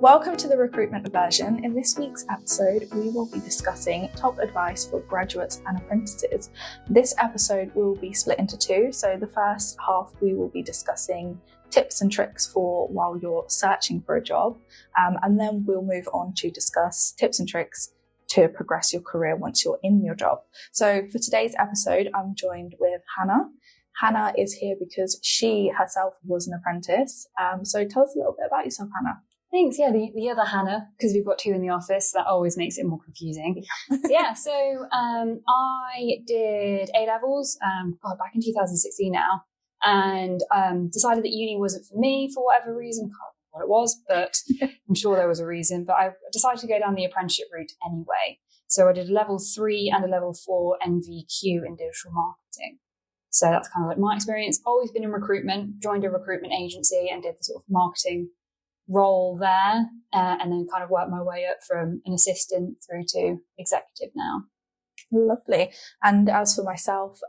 Welcome to the recruitment version. In this week's episode, we will be discussing top advice for graduates and apprentices. This episode will be split into two. So the first half, we will be discussing tips and tricks for while you're searching for a job. And then we'll move on to discuss tips and tricks to progress your career once you're in your job. So for today's episode, I'm joined with Hannah. Hannah is here because she herself was an apprentice. So tell us a little bit about yourself, Hannah. Thanks. Yeah, the other Hannah, because we've got two in the office, that always makes it more confusing. So I did A-levels back in 2016 now, and decided that uni wasn't for me for whatever reason. Can't remember what it was, but I'm sure there was a reason. But I decided to go down the apprenticeship route anyway. So I did a level 3 and a level 4 NVQ in digital marketing. So that's kind of like my experience. Always been in recruitment, joined a recruitment agency and did the sort of marketing role there, and then kind of worked my way up from an assistant through to executive now. Lovely. And as for myself,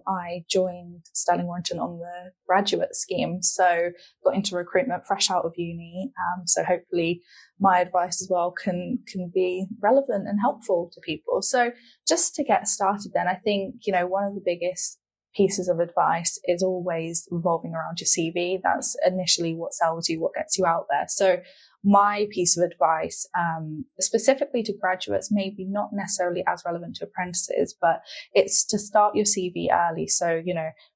I joined Sterling Warrington on the graduate scheme, so got into recruitment fresh out of uni. So hopefully my advice as well can be relevant and helpful to people. So just to get started then, I think, one of the biggest pieces of advice is always revolving around your CV. That's initially what sells you, what gets you out there. So my piece of advice, specifically to graduates, maybe not necessarily as relevant to apprentices, but it's to start your CV early. So,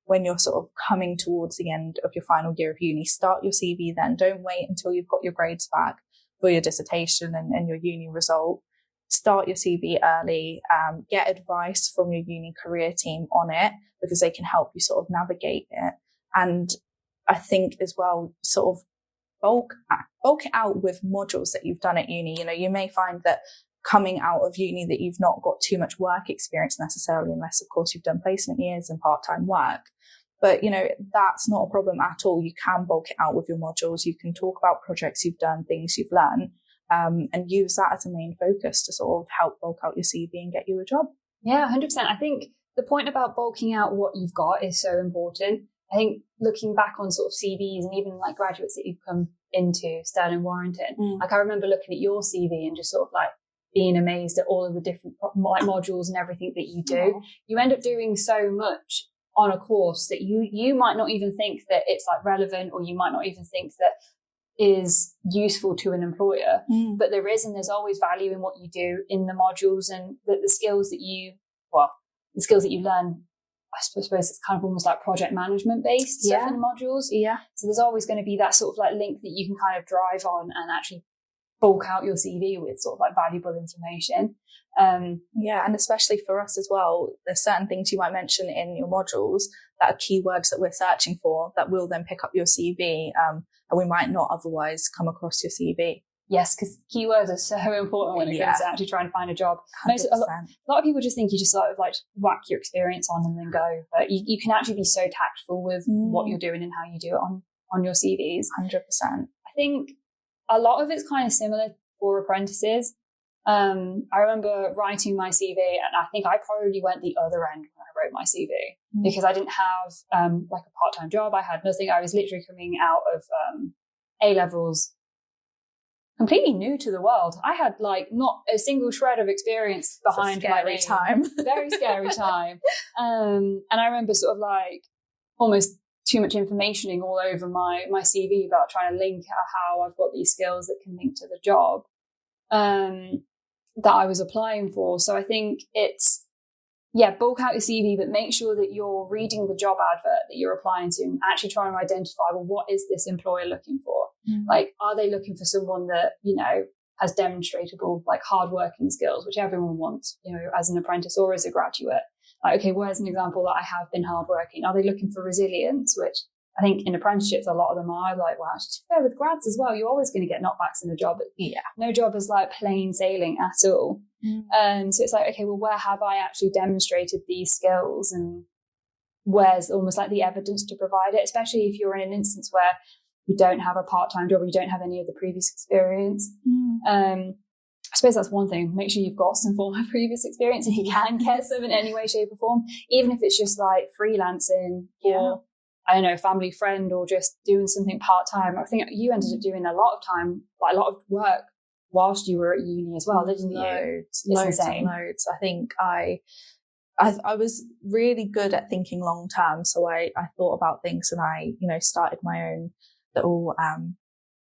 when you're sort of coming towards the end of your final year of uni, start your CV then. Don't wait until you've got your grades back for your dissertation and your uni result. Start your CV early, get advice from your uni career team on it, because they can help you sort of navigate it. And I think as well, sort of bulk it out with modules that you've done at uni. You may find that coming out of uni that you've not got too much work experience necessarily, unless of course you've done placement years and part-time work. But, that's not a problem at all. You can bulk it out with your modules. You can talk about projects you've done, things you've learned. And use that as a main focus to sort of help bulk out your CV and get you a job. Yeah, 100%. I think the point about bulking out what you've got is so important. I think looking back on sort of CVs and even like graduates that you've come into Sterling Warrington, like I remember looking at your CV and just sort of like being amazed at all of the different modules and everything that you do. You end up doing so much on a course that you might not even think that it's like relevant, or you might not even think that is useful to an employer, but there's always value in what you do in the modules, and the skills that you learn. I suppose it's kind of almost like project management based stuff in the modules. Yeah. So there's always going to be that sort of like link that you can kind of drive on and actually bulk out your CV with sort of like valuable information. And especially for us as well, there's certain things you might mention in your modules that are keywords that we're searching for that will then pick up your CV, and we might not otherwise come across your CV. Yes, because keywords are so important when it comes to actually trying to find a job. A lot of people just think you just sort of like whack your experience on and then go, but you can actually be so tactful with what you're doing and how you do it on your CVs. 100%. I think a lot of it's kind of similar for apprentices. I remember writing my CV, and I think I probably went the other end when I wrote my CV because I didn't have like a part-time job. I had nothing. I was literally coming out of A-levels, completely new to the world. I had like not a single shred of experience behind my name. Very scary time. And I remember sort of like almost too much information all over my CV about trying to link how I've got these skills that can link to the job that I was applying for. So I think it's, bulk out your CV, but make sure that you're reading the job advert that you're applying to and actually trying to identify, well, what is this employer looking for? Like, are they looking for someone that, has demonstrable, like, hardworking skills, which everyone wants, as an apprentice or as a graduate? Like, okay, where's an example that I have been hardworking? Are they looking for resilience, which I think in apprenticeships, a lot of them are like, well, actually, fair with grads as well. You're always going to get knockbacks in a job. No job is like plain sailing at all. So it's like, okay, well, where have I actually demonstrated these skills, and where's almost like the evidence to provide it, especially if you're in an instance where you don't have a part-time job or you don't have any of the previous experience. I suppose that's one thing. Make sure you've got some form of previous experience, if you can get some in any way, shape or form, even if it's just like freelancing or I don't know, a family friend or just doing something part-time. I think you ended up doing a lot of time, like a lot of work whilst you were at uni as well, didn't you? Loads and loads. I think I was really good at thinking long term. So I thought about things, and I, started my own little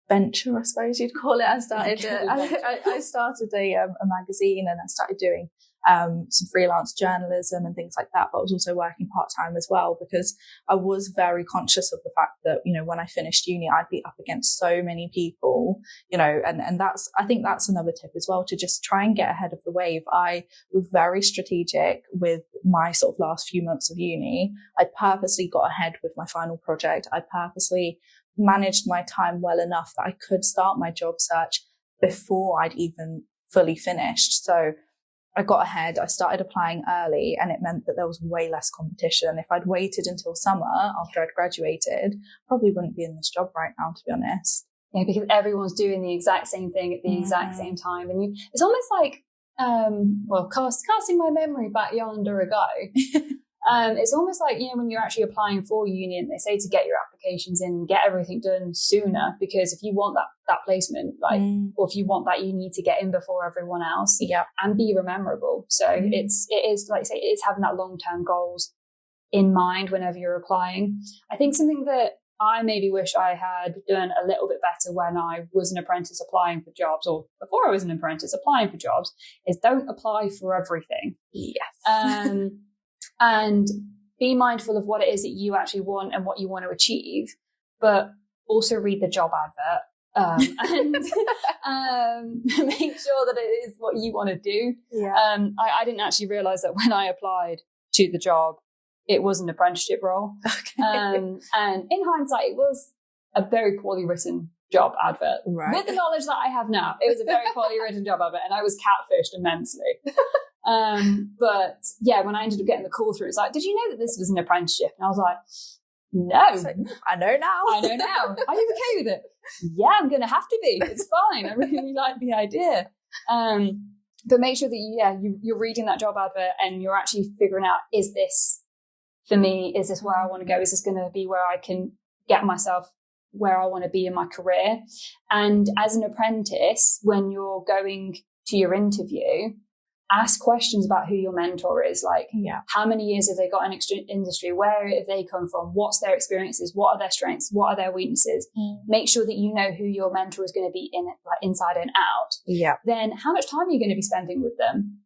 venture, I suppose you'd call it. I started I started a magazine, and I started doing some freelance journalism and things like that. But I was also working part-time as well, because I was very conscious of the fact that, when I finished uni, I'd be up against so many people, and I think that's another tip as well, to just try and get ahead of the wave. I was very strategic with my sort of last few months of uni. I purposely got ahead with my final project. I purposely managed my time well enough that I could start my job search before I'd even fully finished. So I got ahead, I started applying early, and it meant that there was way less competition. If I'd waited until summer after I'd graduated, probably wouldn't be in this job right now, to be honest. Yeah, because everyone's doing the exact same thing at the exact same time. And it's almost like, casting my memory back yonder ago, it's almost like, when you're actually applying for uni, and they say to get your applications in, get everything done sooner, because if you want that placement, or if you want that, you need to get in before everyone else, and be rememberable. So it is, like I say, it is having that long-term goals in mind whenever you're applying. I think something that I maybe wish I had done a little bit better when I was an apprentice applying for jobs, or before I was an apprentice applying for jobs, is don't apply for everything. Yes. And be mindful of what it is that you actually want and what you want to achieve, but also read the job advert, and make sure that it is what you want to do. I didn't actually realize that when I applied to the job, it was an apprenticeship role. And in hindsight, it was a very poorly written job advert. Right. With the knowledge that I have now, it was a very poorly written job advert, and I was catfished immensely. But yeah, when I ended up getting the call through, it's like, did you know that this was an apprenticeship? And I was like, no. I know now. Are you okay with it? Yeah, I'm going to have to be. It's fine. I really like the idea. But make sure that you're reading that job advert, and you're actually figuring out, is this for me? Is this where I want to go? Is this going to be where I can get myself where I want to be in my career? And as an apprentice, when you're going to your interview, ask questions about who your mentor is. Like, how many years have they got in industry? Where have they come from? What's their experiences? What are their strengths? What are their weaknesses? Make sure that you know who your mentor is going to be inside and out. Then how much time are you going to be spending with them?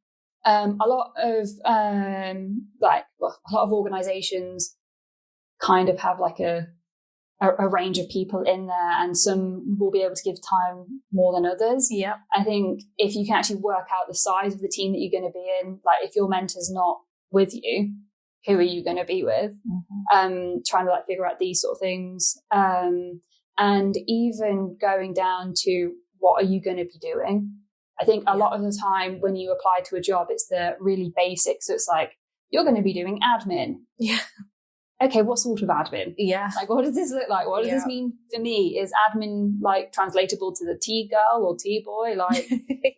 A lot of organizations kind of have like a range of people in there, and some will be able to give time more than others. I think if you can actually work out the size of the team that you're going to be in, like if your mentor's not with you, who are you going to be with? Trying to figure out these sort of things, and even going down to what are you going to be doing. I think a lot of the time when you apply to a job, it's the really basic. So it's like, you're going to be doing admin. Okay, what sort of admin? Like, what does this look like? What does this mean for me? Is admin like translatable to the T girl or T boy? Like,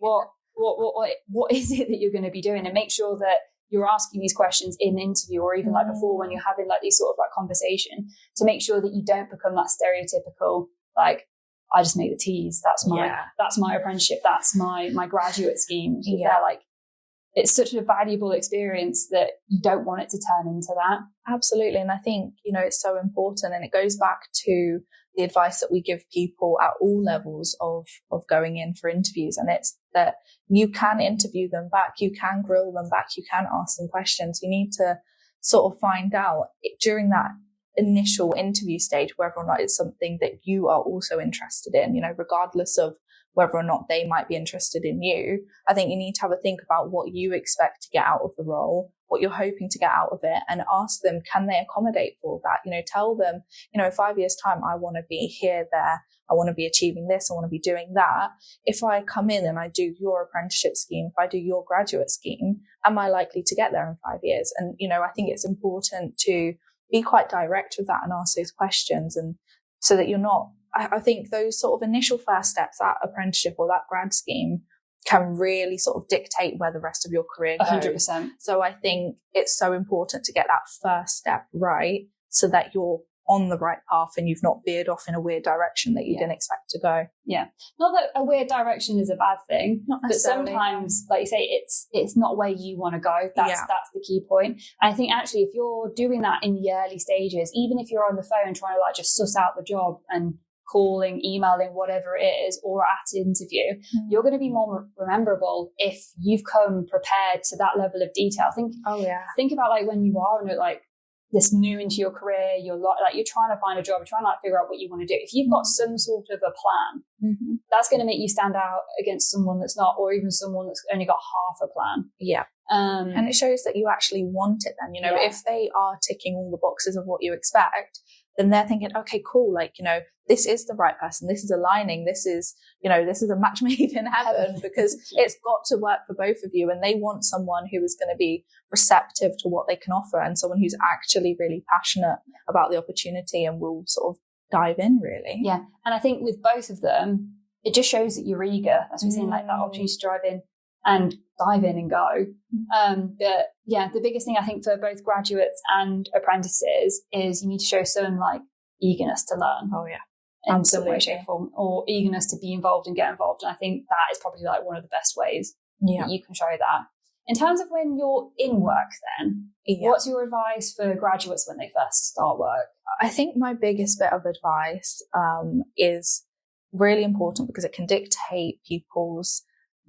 what is it that you're going to be doing? And make sure that you're asking these questions in the interview, or even before, when you're having these sort of conversation, to make sure that you don't become that stereotypical, like, I just make the T's. That's my apprenticeship. That's my graduate scheme. They're like, it's such a valuable experience that you don't want it to turn into that. Absolutely. And I think, it's so important, and it goes back to the advice that we give people at all levels of going in for interviews. And it's that you can interview them back. You can grill them back. You can ask them questions. You need to sort of find out during that initial interview stage whether or not it's something that you are also interested in, regardless of whether or not they might be interested in you. I think you need to have a think about what you expect to get out of the role, what you're hoping to get out of it, and ask them, can they accommodate for that? Tell them, in 5 years' time, I want to be here, there, I want to be achieving this, I want to be doing that. If I come in and I do your apprenticeship scheme, if I do your graduate scheme, am I likely to get there in 5 years? And, I think it's important to be quite direct with that and ask those questions, and so that you're not, I think those sort of initial first steps, that apprenticeship or that grad scheme, can really sort of dictate where the rest of your career goes. 100%. So I think it's so important to get that first step right, so that you're on the right path and you've not veered off in a weird direction that you didn't expect to go. Yeah. Not that a weird direction is a bad thing, but sometimes, like you say, it's not where you want to go. That's the key point. And I think actually if you're doing that in the early stages, even if you're on the phone trying to like just suss out the job and calling, emailing, whatever it is, or at interview, you're going to be more rememberable if you've come prepared to that level of detail. Think about like when you are like this new into your career, you're trying to find a job, you're trying to like figure out what you want to do. If you've got some sort of a plan, that's going to make you stand out against someone that's not, or even someone that's only got half a plan. Yeah. And it shows that you actually want it then, if they are ticking all the boxes of what you expect, then they're thinking, okay, cool. Like, this is the right person. This is aligning. This is a match made in heaven because it's got to work for both of you. And they want someone who is going to be receptive to what they can offer and someone who's actually really passionate about the opportunity and will sort of dive in really. Yeah. And I think with both of them, it just shows that you're eager. That's what I'm saying, like that opportunity to dive in and go. But yeah, the biggest thing I think for both graduates and apprentices is you need to show some like eagerness to learn. Oh yeah. In some way, shape, form, or eagerness to be involved and get involved. And I think that is probably like one of the best ways that you can show that. In terms of when you're in work then, what's your advice for graduates when they first start work? I think my biggest bit of advice is really important because it can dictate people's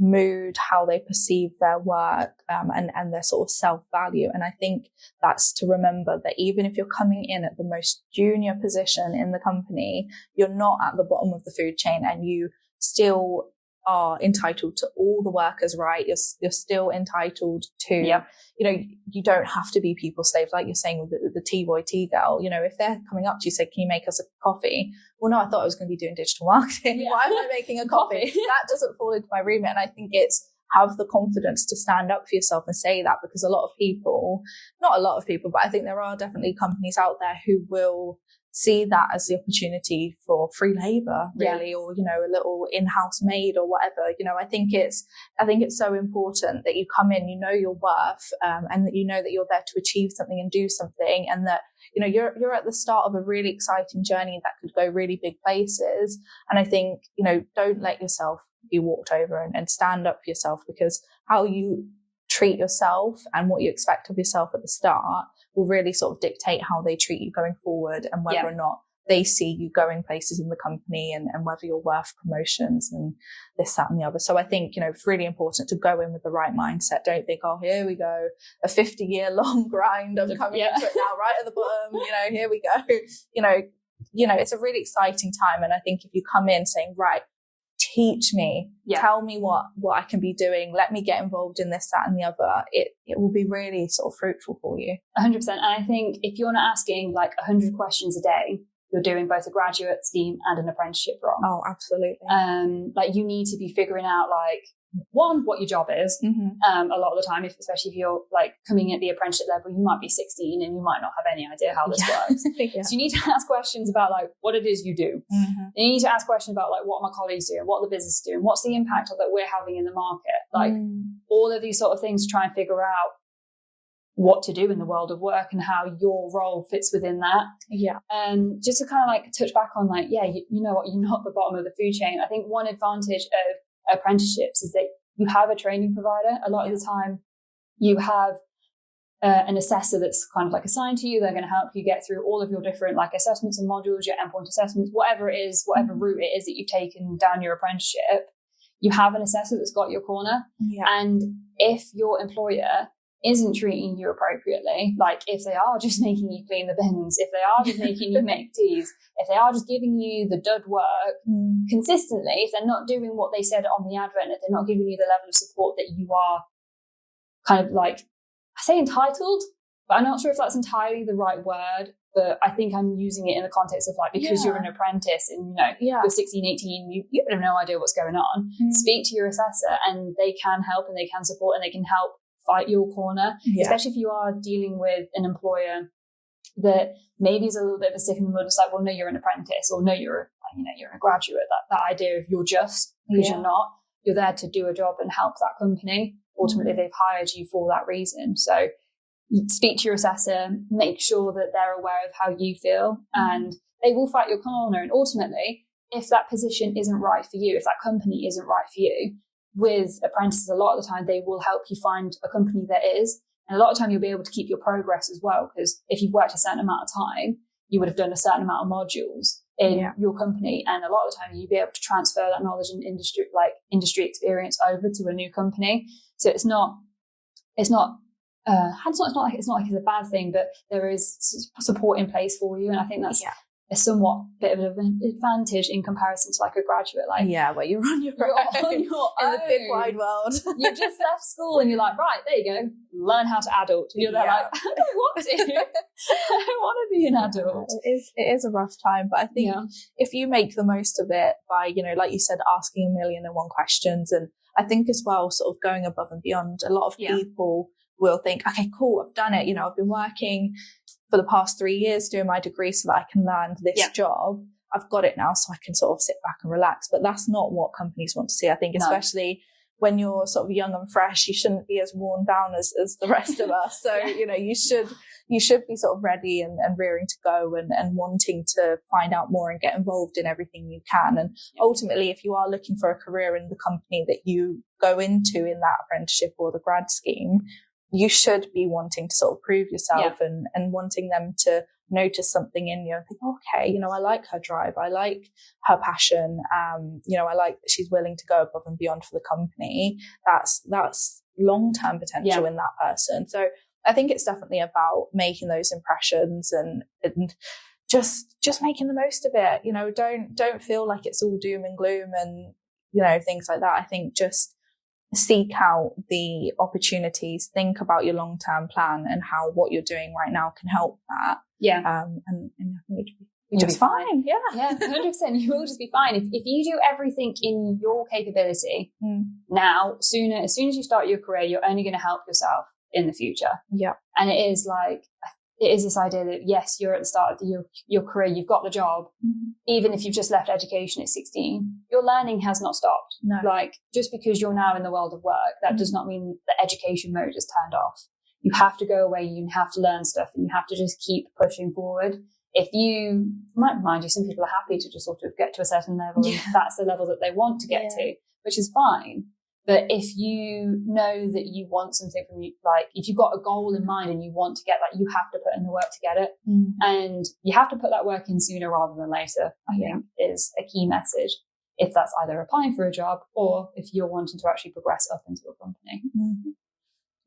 mood, how they perceive their work, and their sort of self-value. And I think that's to remember that even if you're coming in at the most junior position in the company, you're not at the bottom of the food chain and you still are entitled to all the workers' right. You're still entitled to, you don't have to be people slaves, like you're saying with the T-boy, T-girl. If they're coming up to you, say, can you make us a coffee? Well, no, I thought I was going to be doing digital marketing. Yeah. Why am I making a coffee? That doesn't fall into my remit. And I think it's have the confidence to stand up for yourself and say that, because a lot of people, not a lot of people, but I think there are definitely companies out there who will see that as the opportunity for free labor, really, or, a little in-house maid or whatever. I think it's so important that you come in, your worth, and that that you're there to achieve something and do something, and that, you're at the start of a really exciting journey that could go really big places. And I think, don't let yourself be walked over and stand up for yourself, because how you treat yourself and what you expect of yourself at the start will really sort of dictate how they treat you going forward, and whether or not they see you going places in the company, and whether you're worth promotions and this, that and the other. So I think, it's really important to go in with the right mindset. Don't think, oh, here we go, a 50-year long grind. I'm coming into it now, right at the bottom, here we go. It's a really exciting time. And I think if you come in saying, right, teach me, tell me what I can be doing, let me get involved in this, that and the other, it will be really sort of fruitful for you. 100%. And I think if you're not asking like 100 questions a day, you're doing both a graduate scheme and an apprenticeship wrong. Oh, absolutely. Like you need to be figuring out like, one, what your job is. A lot of the time, especially if you're like coming in at the apprenticeship level, you might be 16 and you might not have any idea how this works. So you need to ask questions about like what it is you do. And you need to ask questions about like what my colleagues do, what the business is doing, what's the impact that we're having in the market. Like all of these sort of things to try and figure out what to do in the world of work and how your role fits within that. And just to kind of like touch back on like, you know what, you're not at the bottom of the food chain. I think one advantage of apprenticeships is that you have a training provider. A lot of the time you have an assessor that's kind of like assigned to you. They're going to help you get through all of your different like assessments and modules, your endpoint assessments, whatever it is, whatever route it is that you've taken down your apprenticeship. You have an assessor that's got your corner. And if your employer isn't treating you appropriately, like if they are just making you clean the bins, if they are just making you make teas, if they are just giving you the dud work consistently, if they're not doing what they said on the advert, if they're not giving you the level of support that you are kind of like, I say entitled, but I'm not sure if that's entirely the right word, but I think I'm using it in the context of like, because you're an apprentice and, you're 16, 18, you have no idea what's going on. Speak to your assessor and they can help and they can support and they can help fight your corner, especially if you are dealing with an employer that maybe is a little bit of a stick in the mud. It's like, well, no, you're an apprentice, or no, you're a graduate. That idea of you're just, because you're not, you're there to do a job and help that company. Ultimately, they've hired you for that reason. So speak to your assessor, make sure that they're aware of how you feel, and they will fight your corner. And ultimately, if that position isn't right for you, if that company isn't right for you, with apprentices, a lot of the time they will help you find a company that is. And a lot of the time you'll be able to keep your progress as well, because if you've worked a certain amount of time, you would have done a certain amount of modules in your company, and a lot of the time you'll be able to transfer that knowledge and industry experience over to a new company. So it's not like it's a bad thing, but there is support in place for you, and I think that's a somewhat bit of an advantage in comparison to like a graduate. Like, where you're on your own in the big wide world. You just left school and you're like, right, there you go, learn how to adult. And you're there like, I don't want to. I don't want to be an adult. It is a rough time, but I think if you make the most of it by, you know, like you said, asking 1,000,001 questions, and I think as well, sort of going above and beyond. A lot of people will think, okay, cool, I've done it. You know, I've been working for the past 3 years doing my degree so that I can land this job. I've got it now, so I can sort of sit back and relax. But that's not what companies want to see. I think especially when you're sort of young and fresh, you shouldn't be as worn down as the rest of us. So, you know, you should be sort of ready and rearing to go and wanting to find out more and get involved in everything you can. And ultimately, if you are looking for a career in the company that you go into in that apprenticeship or the grad scheme, you should be wanting to sort of prove yourself and wanting them to notice something in you and think, okay, you know, I like her drive. I like her passion. You know, I like that she's willing to go above and beyond for the company. That's long-term potential in that person. So I think it's definitely about making those impressions and just making the most of it. You know, don't feel like it's all doom and gloom and, you know, things like that. I think just seek out the opportunities, think about your long-term plan and how what you're doing right now can help that. And you'll just fine. Yeah, 100%. You will just be fine. If you do everything in your capability now, as soon as you start your career, you're only going to help yourself in the future. And it is this idea that, yes, you're at the start of your career, you've got the job. Even if you've just left education at 16, your learning has not stopped. No. Like, just because you're now in the world of work, that does not mean the education mode is turned off. You have to go away, you have to learn stuff, and you have to just keep pushing forward. If you, mind you, some people are happy to just sort of get to a certain level, and that's the level that they want to get to, which is fine. But if you know that you want something from you, like if you've got a goal in mind and you want to get that, you have to put in the work to get it. And you have to put that work in sooner rather than later, I think is a key message. If that's either applying for a job or if you're wanting to actually progress up into a company.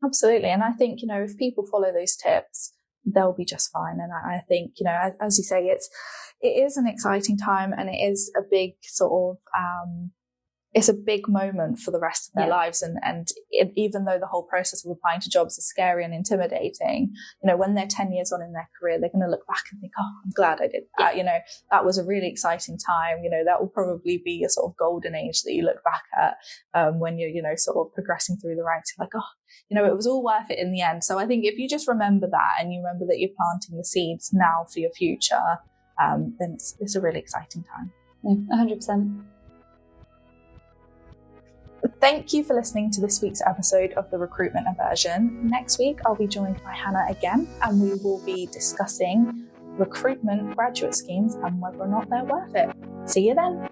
Absolutely. And I think, you know, if people follow those tips, they'll be just fine. And I think, you know, as you say, it is an exciting time, and it is a big sort of, it's a big moment for the rest of their lives. And even though the whole process of applying to jobs is scary and intimidating, you know, when they're 10 years on in their career, they're going to look back and think, oh, I'm glad I did that. You know, that was a really exciting time. You know, that will probably be a sort of golden age that you look back at when you're, you know, sort of progressing through the ranks. You're like, oh, you know, it was all worth it in the end. So I think if you just remember that, and you remember that you're planting the seeds now for your future, then it's a really exciting time. 100%. Thank you for listening to this week's episode of the Recruitment Aversion. Next week, I'll be joined by Hannah again, and we will be discussing recruitment graduate schemes and whether or not they're worth it. See you then.